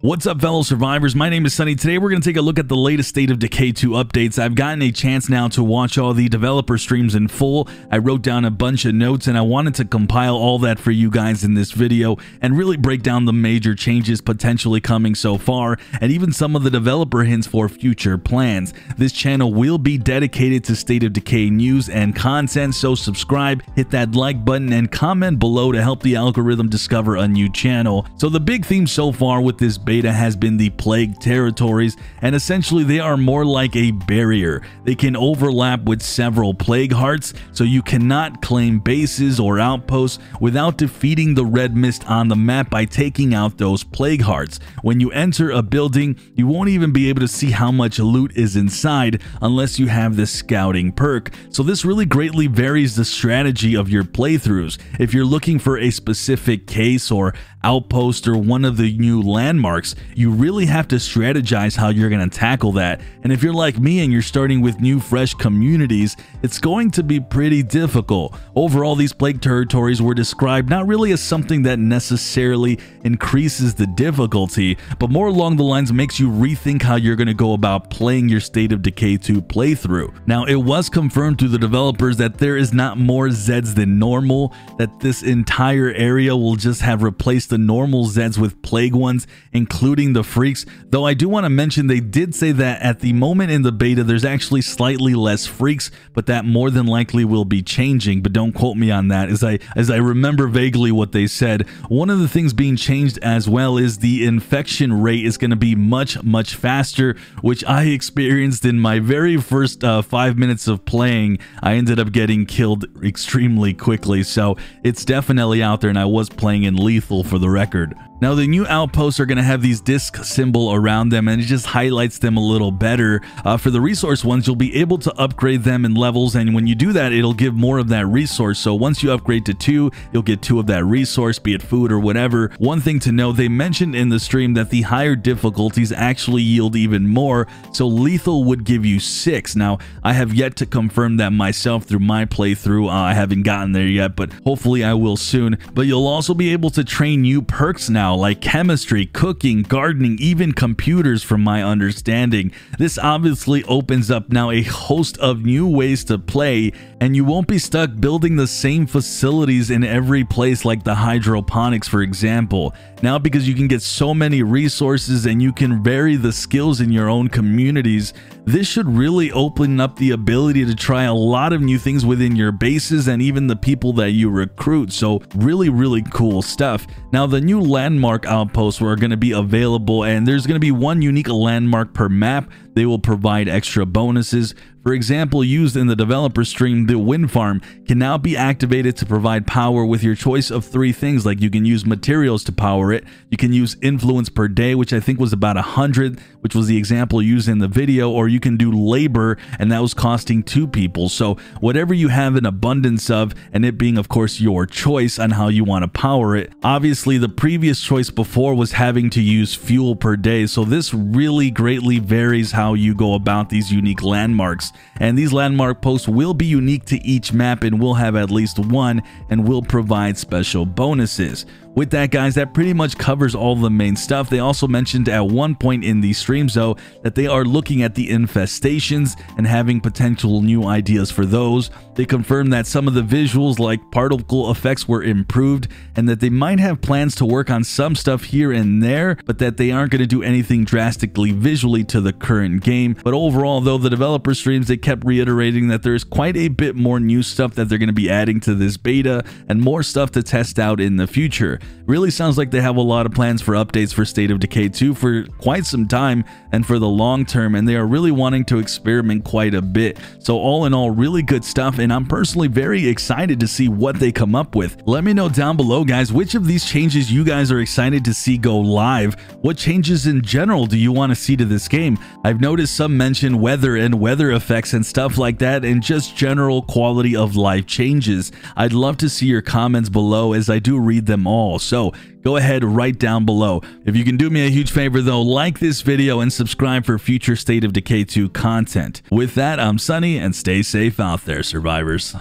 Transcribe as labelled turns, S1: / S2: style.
S1: What's up, fellow survivors? My name is Sunny. Today we're going to take a look at the latest State of Decay 2 updates. I've gotten a chance now to watch all the developer streams in full. I wrote down a bunch of notes and I wanted to compile all that for you guys in this video and really break down the major changes potentially coming so far and even some of the developer hints for future plans. This channel will be dedicated to State of Decay news and content, so subscribe, hit that like button, and comment below to help the algorithm discover a new channel. So the big theme so far with this beta has been the plague territories, and essentially they are more like a barrier. They can overlap with several plague hearts, so you cannot claim bases or outposts without defeating the red mist on the map by taking out those plague hearts. When you enter a building, you won't even be able to see how much loot is inside unless you have the scouting perk, so this really greatly varies the strategy of your playthroughs. If you're looking for a specific case or outpost or one of the new landmarks, you really have to strategize how you're going to tackle that. And if you're like me and you're starting with new fresh communities, it's going to be pretty difficult. Overall, these plague territories were described not really as something that necessarily increases the difficulty, but more along the lines makes you rethink how you're going to go about playing your State of Decay 2 playthrough. Now, it was confirmed through the developers that there is not more Zeds than normal, that this entire area will just have replaced the normal Zeds with plague ones, including the freaks, though I do want to mention they did say that at the moment in the beta there's actually slightly less freaks, but that more than likely will be changing, but don't quote me on that, as I remember vaguely what they said. One of the things being changed as well is the infection rate is going to be much faster, which I experienced in my very first 5 minutes of playing. I ended up getting killed extremely quickly, so it's definitely out there, and I was playing in lethal for the record. Now, the new outposts are going to have these disc symbol around them, and it just highlights them a little better. For the resource ones, you'll be able to upgrade them in levels, and when you do that, it'll give more of that resource. So once you upgrade to 2, you'll get 2 of that resource, be it food or whatever. One thing to know, they mentioned in the stream that the higher difficulties actually yield even more, so lethal would give you 6. Now, I have yet to confirm that myself through my playthrough. I haven't gotten there yet, but hopefully I will soon. But you'll also be able to train new perks now, like chemistry, cooking, gardening, even computers, from my understanding. This obviously opens up now a host of new ways to play, and you won't be stuck building the same facilities in every place like the hydroponics, for example. Now, because you can get so many resources and you can vary the skills in your own communities, this should really open up the ability to try a lot of new things within your bases and even the people that you recruit. So really cool stuff. Now, the new Landmark Outposts are going to be available, and there's going to be one unique landmark per map. They will provide extra bonuses. For example, used in the developer stream, the wind farm can now be activated to provide power with your choice of 3 things. Like, you can use materials to power it, you can use influence per day, which I think was about 100, which was the example used in the video, or you can do labor, and that was costing 2 people. So whatever you have an abundance of, and it being of course your choice on how you want to power it. Obviously, the previous choice before was having to use fuel per day, so this really greatly varies how you go about these unique landmarks. And these landmark posts will be unique to each map and will have at least one and will provide special bonuses. With that, guys, that pretty much covers all the main stuff. They also mentioned at one point in these streams, though, that they are looking at the infestations and having potential new ideas for those. They confirmed that some of the visuals, like particle effects, were improved, and that they might have plans to work on some stuff here and there, but that they aren't going to do anything drastically visually to the current game. But overall, though, the developer streams, they kept reiterating that there's quite a bit more new stuff that they're going to be adding to this beta and more stuff to test out in the future. Really sounds like they have a lot of plans for updates for State of Decay 2 for quite some time and for the long term, and they are really wanting to experiment quite a bit. So all in all, really good stuff, and I'm personally very excited to see what they come up with. Let me know down below, guys, which of these changes you guys are excited to see go live. What changes in general do you want to see to this game? I've noticed some mention weather and weather effects and stuff like that, and just general quality of life changes. I'd love to see your comments below, as I do read them all. So go ahead, write down below. If you can do me a huge favor though, like this video and subscribe for future State of Decay 2 content. With that, I'm Sunny, and stay safe out there, survivors.